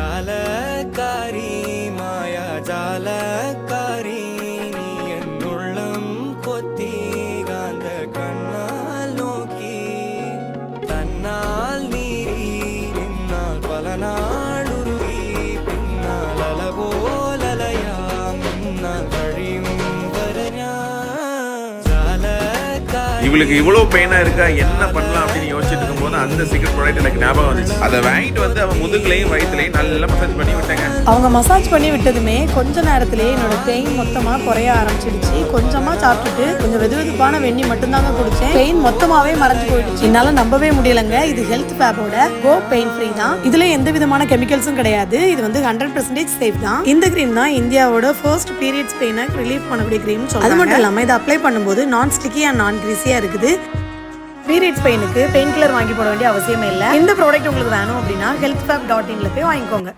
ஜாலக்காரி மாயா ஜாலக்காரி நீ என்னுள்ளம் கொத்தி காந்த கண்ணால் நோக்கி தன்னால் நீரி பின்னால் பல நாள் உருகி பின்னால் அலபோலலையா முன்னால் வழியும் வரஞா இவளுக்கு இவ்வளவு பெயினா இருக்கா, என்ன பண்ணலாம் அப்படின்னு யோசிச்சுட்டு இருக்கும்போது அந்த சீக்ரெட் ப்ராடக்ட் எனக்கு ஞாபகம் வந்துச்சு. அதை வாங்கிட்டு வந்து அவன் முதுகுலையும் வயிற்றுலையும் நல்லா மசாஜ் பண்ணி விட்டாங்க. அவங்க மசாஜ் பண்ணி விட்டதுமே கொஞ்ச நேரத்திலேயே என்னோட பெயின் மொத்தமா குறைய ஆரம்பிச்சிடுச்சு. கொஞ்சமா சாப்பிட்டுட்டு கொஞ்சம் வெதுவெதுப்பான வெண்ணி மட்டும்தாங்க குடிச்சேன். பெயின் மொத்தமாவே மறைஞ்சு போயிடுச்சு. என்னால நம்பவே முடியலங்க. இது ஹெல்த் ஃபேபோட கோ பெயின் ஃப்ரீ தான். இதுல எந்த விதமான கெமிக்கல்ஸும் கிடையாது. இது வந்து 100% சேஃப் தான். இந்த கிரீம் தான் இந்தியாவோட ஃபர்ஸ்ட் பீரியட்ஸ் பெயினை ரிலீஃப் பண்ணக்கூடிய கிரீம் சொல்றாங்க. அது மட்டும் இல்லாம இதை அப்ளை பண்ணும்போது நான் ஸ்டிக்கி அண்ட் நான் கிரீஸியா இருக்குது. பீரியட்ஸ் பெயினுக்கு பெயின் கில்லர் வாங்கி போட வேண்டிய அவசியமே இல்லை. இந்த ப்ராடக்ட் உங்களுக்கு வேணும் அப்படின்னா healthfab.in போய் வாங்கிக்கோங்க.